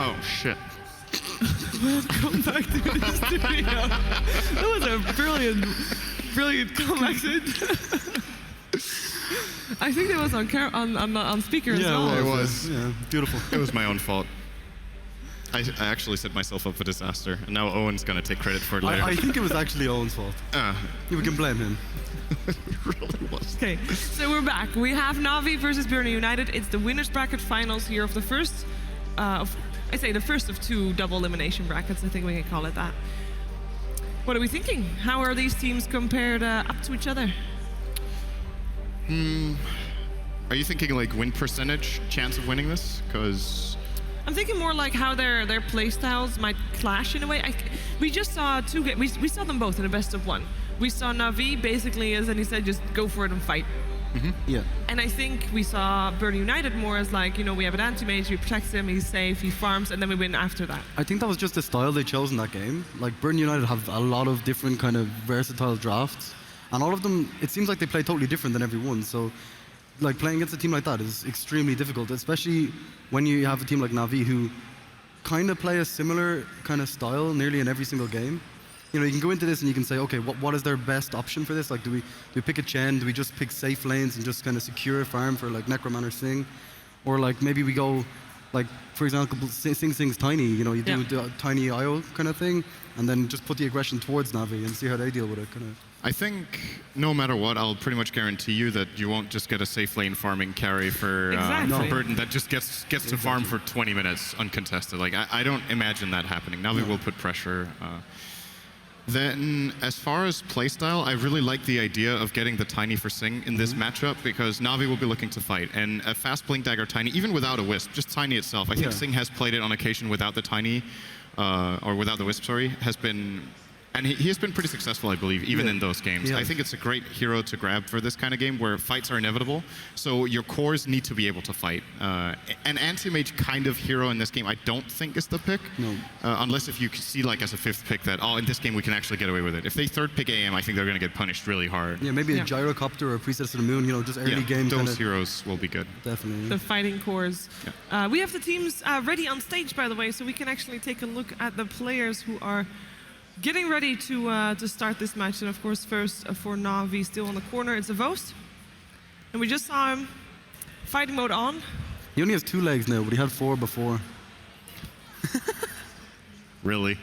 Oh, shit. Welcome back to the studio. That was a brilliant comeback. I think that was on speaker as well. It was. Yeah, beautiful. It was my own fault. I actually set myself up for disaster, and now Owen's gonna take credit for it later. I think it was actually Owen's fault. We can blame him. It really was. Okay, so we're back. We have Na'Vi versus Burnie United. It's the winners bracket finals here of the first, the first of two double elimination brackets. I think we can call it that. What are we thinking? How are these teams compared up to each other? Are you thinking like win percentage, chance of winning this? Because I'm thinking more like how their play styles might clash in a way. We just saw two games. We saw them both in a best of one. We saw Na'Vi basically, as he said, just go for it and fight. Yeah. And I think we saw Burnie United more as like, we have an anti-mage, we protect him, he's safe, he farms, and then we win after that. I think that was just the style they chose in that game. Like, Burnie United have a lot of different kind of versatile drafts, and all of them, it seems like they play totally different than everyone. So, like, playing against a team like that is extremely difficult, especially when you have a team like Na'Vi who kind of play a similar kind of style nearly in every single game. You can go into this and you can say, okay, what is their best option for this? Like, do we pick a Chen? Do we just pick safe lanes and just kind of secure a farm for like Necroman or Sing? Or like maybe we go, like, for example, Sing's tiny, you do the tiny IO kind of thing, and then just put the aggression towards Na'Vi and see how they deal with it, kind of. I think no matter what, I'll pretty much guarantee you that you won't just get a safe lane farming carry for Burton that just gets to farm for 20 minutes uncontested. Like, I don't imagine that happening. Na'Vi will put pressure. Then, as far as playstyle, I really like the idea of getting the Tiny for Sing in this matchup because Na'Vi will be looking to fight. And a fast Blink Dagger Tiny, even without a Wisp, just Tiny itself, I think Sing has played it on occasion without the Tiny, or without the Wisp, sorry, has been... And he has been pretty successful, I believe, even in those games. I think it's a great hero to grab for this kind of game where fights are inevitable. So your cores need to be able to fight. An anti-mage kind of hero in this game, I don't think is the pick. No. Unless if you see like as a fifth pick that, in this game we can actually get away with it. If they third pick AM, I think they're going to get punished really hard. Yeah, maybe a Gyrocopter or a Priestess of the Moon, just early game. Those heroes will be good. Definitely. The fighting cores. Yeah. We have the teams ready on stage, by the way, so we can actually take a look at the players who are getting ready to start this match. And of course, first for Na'Vi, still on the corner, it's Avos. And we just saw him fighting mode on. He only has 2 legs now, but he had 4 before. Really?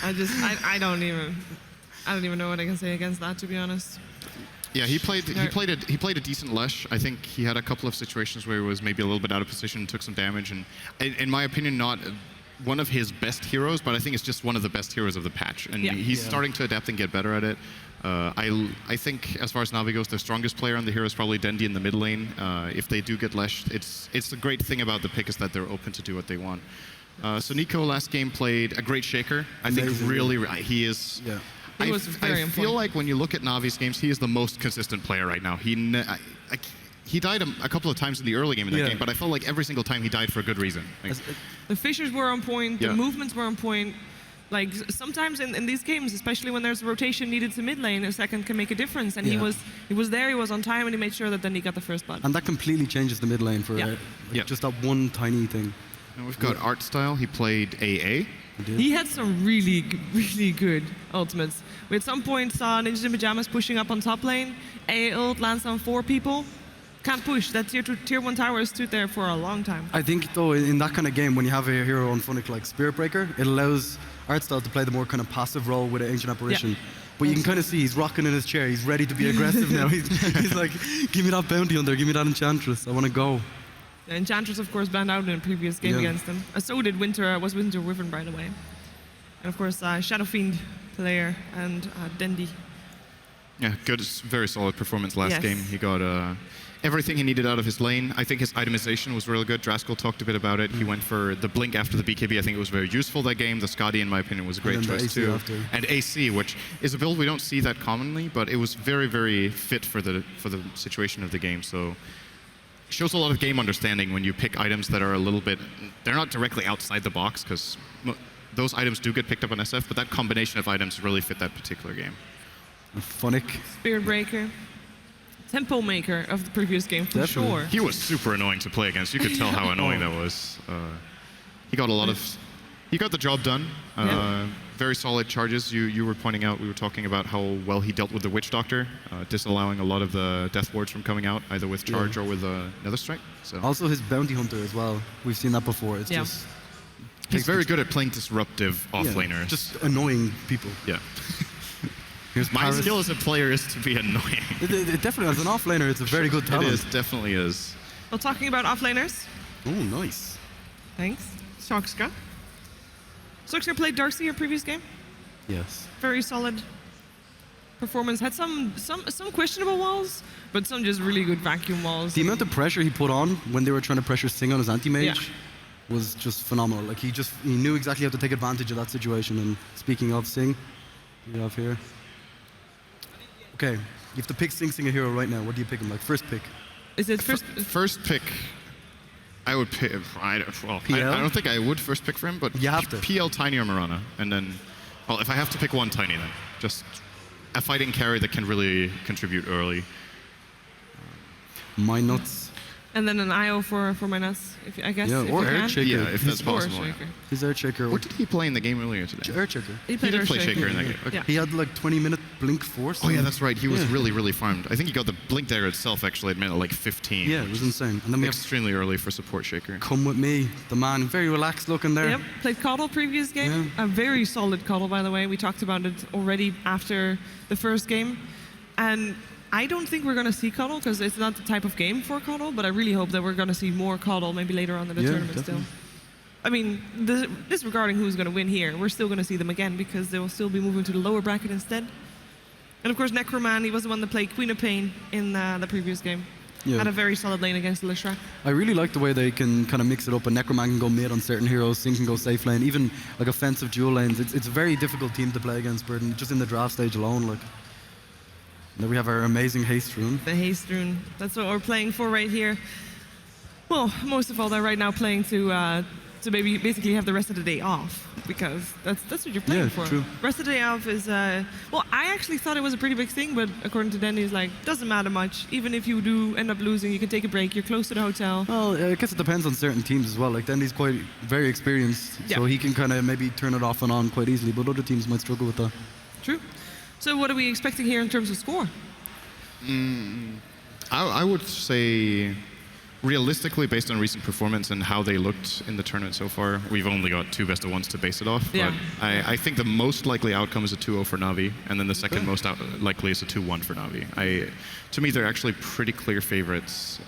I don't even know what I can say against that, to be honest. Yeah, he played a decent Lesh. I think he had a couple of situations where he was maybe a little bit out of position and took some damage. And in my opinion, not one of his best heroes, but I think it's just one of the best heroes of the patch. And he's starting to adapt and get better at it. I think as far as Na'Vi goes, the strongest player on the hero is probably Dendi in the mid lane. If they do get Lesh, it's the great thing about the pick is that they're open to do what they want. So Nico last game played a great Shaker. I think really he is. Yeah. I feel like when you look at Na'Vi's games, he is the most consistent player right now. He died a couple of times in the early game in that game, but I felt like every single time he died for a good reason. Like, the fishers were on point, the movements were on point. Like sometimes in these games, especially when there's a rotation needed to mid lane, a second can make a difference. And he was there, he was on time, and he made sure that then he got the first blood. And that completely changes the mid lane for just that one tiny thing. And we've got Art Style. He played AA. He had some really good ultimates. We at some point saw Ninjas in Pajamas pushing up on top lane. AA ult lands on 4 people. Can't push. That tier 1 tower stood there for a long time. I think, though, in that kind of game, when you have a hero on Funnick like Spirit Breaker, it allows Artstyle to play the more kind of passive role with an Ancient Apparition. Yeah. But you can kind of see he's rocking in his chair. He's ready to be aggressive now. He's like, give me that bounty on there. Give me that Enchantress. I want to go. The Enchantress, of course, banned out in a previous game against him. So did Winter Wyvern, by the way. And, of course, Shadow Fiend player and Dendi. Yeah, good. Very solid performance last game. He got everything he needed out of his lane. I think his itemization was really good. Draskell talked a bit about it. He went for the Blink after the BKB. I think it was very useful that game. The Skadi, in my opinion, was a great choice too. And AC, which is a build we don't see that commonly, but it was very, very fit for the situation of the game. So it shows a lot of game understanding when you pick items that are a little bit, they're not directly outside the box, because those items do get picked up on SF, but that combination of items really fit that particular game. Funnick. Spirit Breaker. Tempo maker of the previous game, for sure. He was super annoying to play against. You could tell how annoying that was. he got a lot of, he got the job done. Very solid charges. You were pointing out, we were talking about how well he dealt with the Witch Doctor, disallowing a lot of the death wards from coming out, either with charge or with another strike. So Also his bounty hunter as well. We've seen that before. It's just he's very good at playing disruptive offlaners. Just annoying people. Yeah. Here's My Paris. skill as a player is to be annoying. It definitely, as an offlaner, it's a very good talent. It is, definitely is. Well, talking about offlaners. Oh, nice. Thanks. Shokska. Shokska played Darcy your previous game. Yes. Very solid performance. Had some questionable walls, but some just really good vacuum walls. The amount of pressure he put on when they were trying to pressure Sing on his anti-mage was just phenomenal. Like he knew exactly how to take advantage of that situation. And speaking of Sing, we have here. Okay, you have to pick Sing a hero right now. What do you pick him? Like first pick? Is it first? First pick, I would pick. I don't think I would first pick for him, but You have to. PL, Tiny, or Mirana, and then, well, if I have to pick one, Tiny, then just a fighting carry that can really contribute early. My nuts. And then an IO for my nuts, I guess. Yeah, if or you can. Earthshaker. Yeah, if that's Or possible. Shaker. He's Earthshaker. What did he play in the game earlier today? Earthshaker. He He played did play Earthshaker. Shaker in that game. Okay. Yeah. He had like 20-minute blink force. Oh yeah, that's right. He was Yeah. really farmed. I think he got the blink dagger itself actually at minute like 15. Yeah, it was insane. And then we have Extremely early for support Shaker. Come With Me, the man, very relaxed looking there. Yep, played Coddle previous game. A very solid Coddle, by the way. We talked about it already after the first game. And I don't think we're going to see Coddle because it's not the type of game for Coddle, but I really hope that we're going to see more Coddle maybe later on in the tournament definitely. still. I mean, disregarding who's going to win here, we're still going to see them again because they will still be moving to the lower bracket instead. And of course, Necroman, he was the one that played Queen of Pain in the previous game. Yeah. Had a very solid lane against Lishra. I really like the way they can kind of mix it up. A Necroman can go mid on certain heroes, Sing can go safe lane, even like offensive dual lanes. It's a very difficult team to play against, Burden, just in the draft stage alone. Like, then we have our amazing haste rune. The haste rune. That's what we're playing for right here. Well, most of all, they're right now playing to basically have the rest of the day off because that's what you're playing for. True. Rest of the day off is well, I actually thought it was a pretty big thing, but according to Danny, he's like, doesn't matter much. Even if you do end up losing, you can take a break. You're close to the hotel. Well, I guess it depends on certain teams as well. Like Dendy's quite very experienced, so he can kind of maybe turn it off and on quite easily. But other teams might struggle with that. True. So what are we expecting here in terms of score? I would say, realistically, based on recent performance and how they looked in the tournament so far, we've only got 2 best of 1s to base it off. Yeah. But I think the most likely outcome is a 2-0 for Na'Vi, and then the second most likely is a 2-1 for Na'Vi. To me, they're actually pretty clear favorites.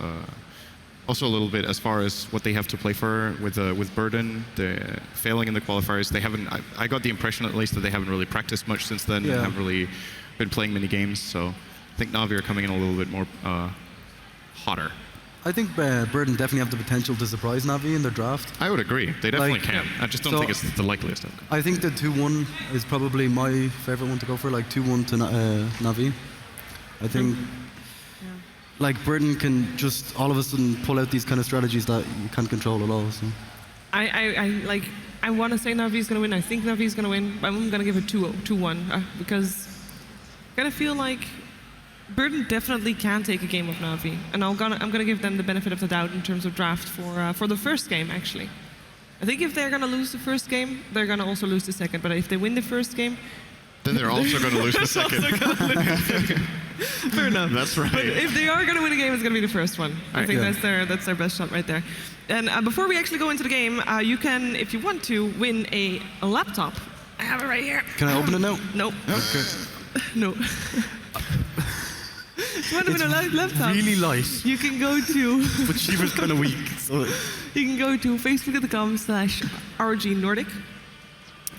Also a little bit as far as what they have to play for with Burden, the failing in the qualifiers. They haven't. I got the impression at least that they haven't really practiced much since then and haven't really been playing many games. So I think Na'Vi are coming in a little bit more hotter. I think Burden definitely have the potential to surprise Na'Vi in their draft. I would agree. They definitely Like, can. I just don't think it's the likeliest outcome. I think the 2-1 is probably my favorite one to go for, like 2-1 to Na'Vi. I think like Burden can just all of a sudden pull out these kind of strategies that you can't control at all. So. I want to say Navi's going to win. I think Navi's going to win. But I'm going to give it 2-1 because I kind of feel like Burden definitely can take a game of Na'Vi, and I'm gonna give them the benefit of the doubt in terms of draft for the first game. Actually, I think if they're gonna lose the first game, they're gonna also lose the second. But if they win the first game, then they're also gonna lose the second. Fair enough. That's right. But if they are gonna win a game, it's gonna be the first one. I think that's their best shot right there. And before we actually go into the game, you can, if you want to, win a laptop. I have it right here. Can I open it now? Nope. Okay. No. You want to win a laptop? Really light. You can go to. But she was kind of weak. So. You can go to facebook.com/ROGNordic,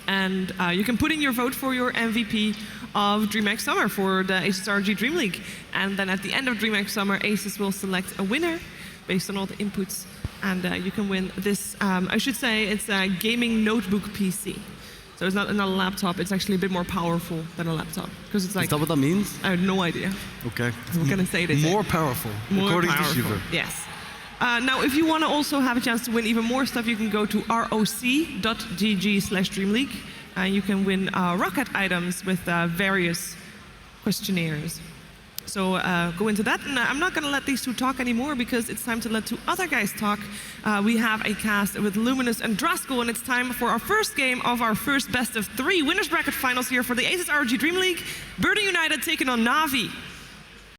and you can put in your vote for your MVP of DreamHack Summer for the ASUS ROG DreamLeague. And then at the end of DreamHack Summer, ASUS will select a winner based on all the inputs, and you can win this. I should say it's a gaming notebook PC. So it's not a laptop, it's actually a bit more powerful than a laptop. Because it's like. Is that what that means? I have no idea. Okay. We're going to say this. More powerful, according to Shiva. Yes. Now, if you want to also have a chance to win even more stuff, you can go to roc.gg/DreamLeague. You can win rocket items with various questionnaires. So go into that, and I'm not going to let these two talk anymore because it's time to let two other guys talk. We have a cast with Luminous and Drasko, and it's time for our first game of our first best of 3 winners bracket finals here for the ASUS ROG DreamLeague. Burden United taking on Na'Vi.